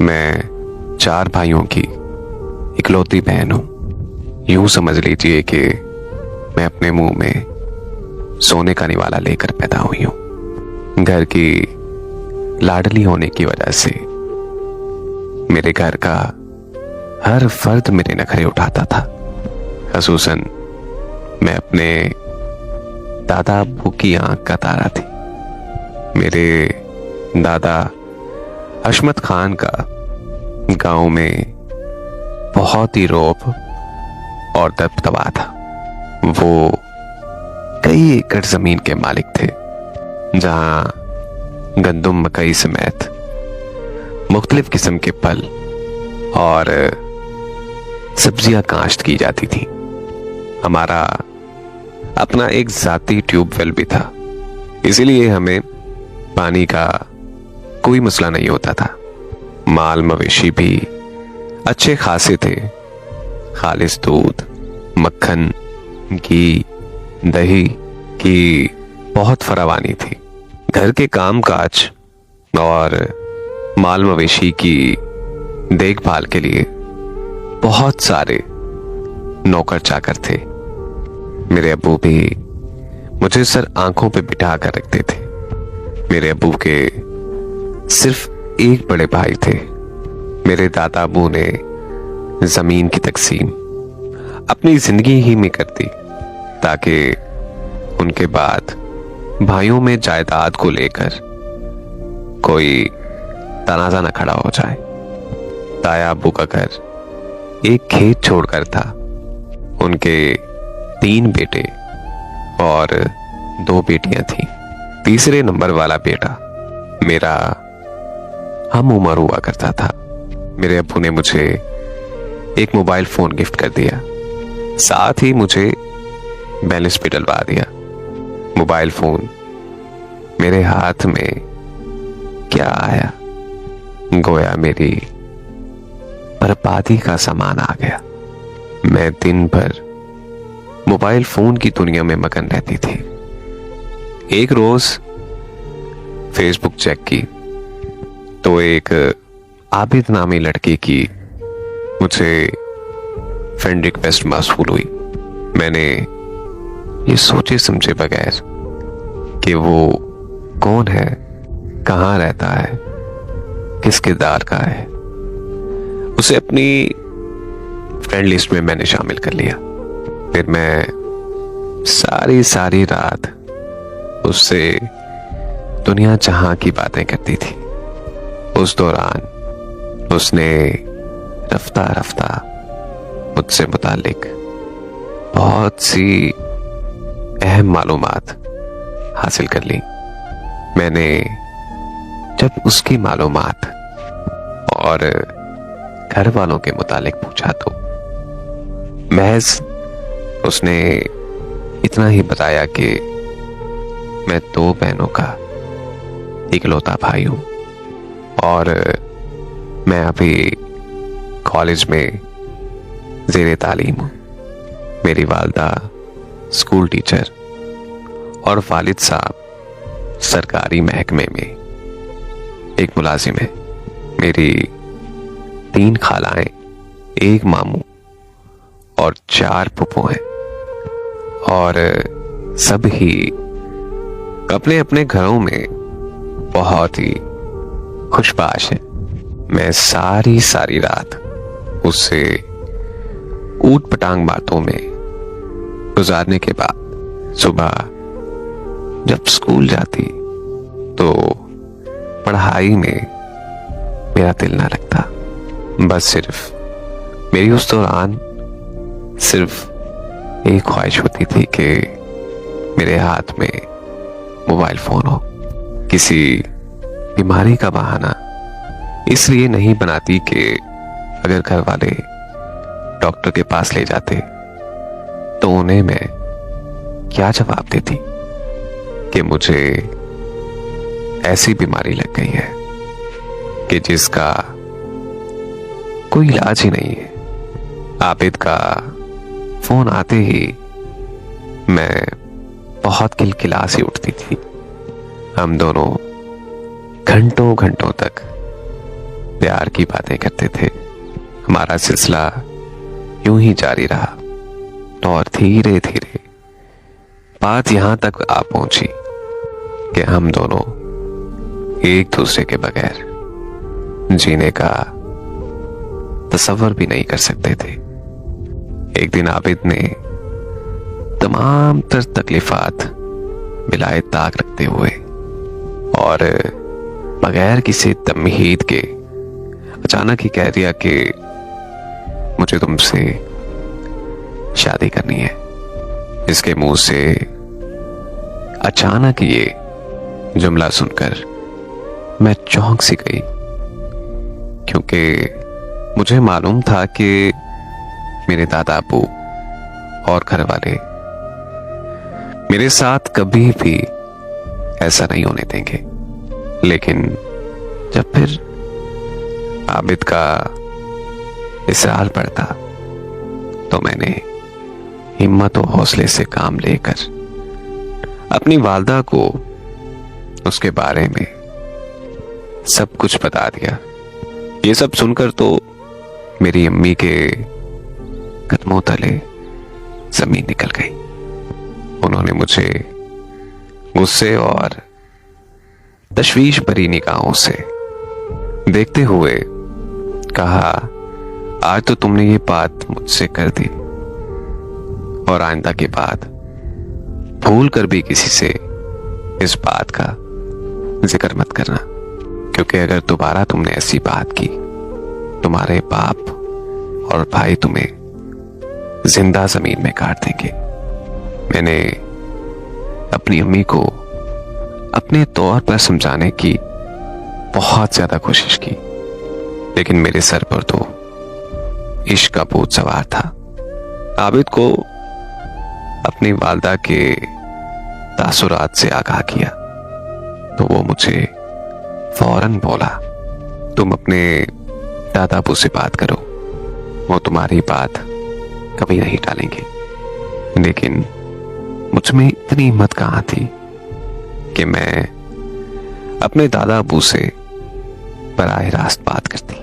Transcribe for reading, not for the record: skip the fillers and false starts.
मैं 4 भाइयों की इकलौती बहन हूं। यूं समझ लीजिए कि मैं अपने मुंह में सोने का निवाला लेकर पैदा हुई हूं। घर की लाडली होने की वजह से मेरे घर का हर फर्द मेरे नखरे उठाता था। खसूसन मैं अपने दादा अब्बू की आंख का तारा थी। मेरे दादा अशमत खान का गांव में बहुत ही रौब और दबदबा था। वो कई एकड़ जमीन के मालिक थे, जहां गंदुम मकई समेत मुख्तलिफ किस्म के फल और सब्जियां काश्त की जाती थी। हमारा अपना एक जाती ट्यूबवेल भी था, इसीलिए हमें पानी का कोई मसला नहीं होता था। माल मवेशी भी अच्छे खासे थे। खालिस दूध, मक्खन, घी, दही की बहुत फरावानी थी। घर के कामकाज और माल मवेशी की देखभाल के लिए बहुत सारे नौकर चाकर थे। मेरे अब्बू भी मुझे सर आंखों पे बिठा कर रखते थे। मेरे अब्बू के सिर्फ एक बड़े भाई थे। मेरे दादा अब्बू ने जमीन की तकसीम अपनी जिंदगी ही में कर दी, ताकि उनके बाद भाइयों में जायदाद को लेकर कोई तनाजा न खड़ा हो जाए। ताया अब्बू का घर एक खेत छोड़कर था। उनके 3 बेटे और 2 बेटियां थीं। तीसरे नंबर वाला बेटा मेरा हम उम्र हुआ करता था। मेरे अब्बू ने मुझे एक मोबाइल फोन गिफ्ट कर दिया, साथ ही मुझे बैलेंस भी डलवा दिया। मोबाइल फोन मेरे हाथ में क्या आया, गोया मेरी बर्बादी का सामान आ गया। मैं दिन भर मोबाइल फोन की दुनिया में मगन रहती थी। एक रोज फेसबुक चेक की तो एक आबिद नामी लड़के की मुझे फ्रेंड रिक्वेस्ट मौसूल हुई। मैंने ये सोचे समझे बगैर कि वो कौन है, कहाँ रहता है, किस किरदार का है, उसे अपनी फ्रेंड लिस्ट में मैंने शामिल कर लिया। फिर मैं सारी रात उससे दुनिया जहां की बातें करती थी। उस दौरान उसने रफ्ता रफ्ता मुझसे मुतालिक बहुत सी अहम मालूमात हासिल कर ली। मैंने जब उसकी मालूमात और घर वालों के मुतालिक पूछा तो महज उसने इतना ही बताया कि मैं 2 बहनों का इकलौता भाई हूं और मैं अभी कॉलेज में ज़ेरे तालीम हूं। मेरी वालदा स्कूल टीचर और वालिद साहब सरकारी महकमे में एक मुलाजिम है। मेरी 3 खालाएं, 1 मामू और 4 फूफू हैं और सब ही अपने अपने घरों में बहुत ही खुशबाश हैं। मैं सारी रात उससे ऊट पटांग बातों में गुजारने के बाद सुबह जब स्कूल जाती तो पढ़ाई में मेरा दिल ना लगता। बस सिर्फ मेरी उस दौरान सिर्फ एक ख्वाहिश होती थी कि मेरे हाथ में मोबाइल फोन हो। किसी बीमारी का बहाना इसलिए नहीं बनाती कि अगर घर वाले डॉक्टर के पास ले जाते तो उन्हें मैं क्या जवाब देती कि मुझे ऐसी बीमारी लग गई है कि जिसका कोई इलाज ही नहीं है। आबिद का फोन आते ही मैं बहुत किलकिला सी उठती थी। हम दोनों घंटों घंटों तक प्यार की बातें करते थे। हमारा सिलसिला यूं ही जारी रहा और धीरे धीरे बात यहां तक आ पहुंची कि हम दोनों एक दूसरे के बगैर जीने का तसव्वुर भी नहीं कर सकते थे। एक दिन आबिद ने तमाम तर तकलीफात बिलाए ताक रखते हुए और बगैर किसी तमहीद के अचानक ही कह दिया कि मुझे तुमसे शादी करनी है। इसके मुंह से अचानक ये जुमला सुनकर मैं चौंक सी गई, क्योंकि मुझे मालूम था कि मेरे दादा अबू और घर वाले मेरे साथ कभी भी ऐसा नहीं होने देंगे। लेकिन जब फिर आबिद का इसरार पड़ता तो मैंने हिम्मत और हौसले से काम लेकर अपनी वालदा को उसके बारे में सब कुछ बता दिया। ये सब सुनकर तो मेरी अम्मी के कदमों तले जमीन निकल गई। उन्होंने मुझे गुस्से और तशवीश भरी निगाहों से देखते हुए कहा, आज तो तुमने ये बात मुझसे कर दी और आइंदा के बाद भूल कर भी किसी से इस बात का जिक्र मत करना, क्योंकि अगर दोबारा तुमने ऐसी बात की तुम्हारे बाप और भाई तुम्हें जिंदा जमीन में काट देंगे। मैंने अपनी अम्मी को अपने तौर पर समझाने की बहुत ज्यादा कोशिश की, लेकिन मेरे सर पर तो इश्क का बोझ सवार था। आबिद को अपनी वालदा के तासुरात से आगाह किया तो वो मुझे फौरन बोला, तुम अपने दादा अबू से बात करो, वो तुम्हारी बात कभी नहीं टालेंगे। लेकिन मुझ में इतनी हिम्मत कहां थी कि मैं अपने दादा अबू से बराह रास्त बात करती।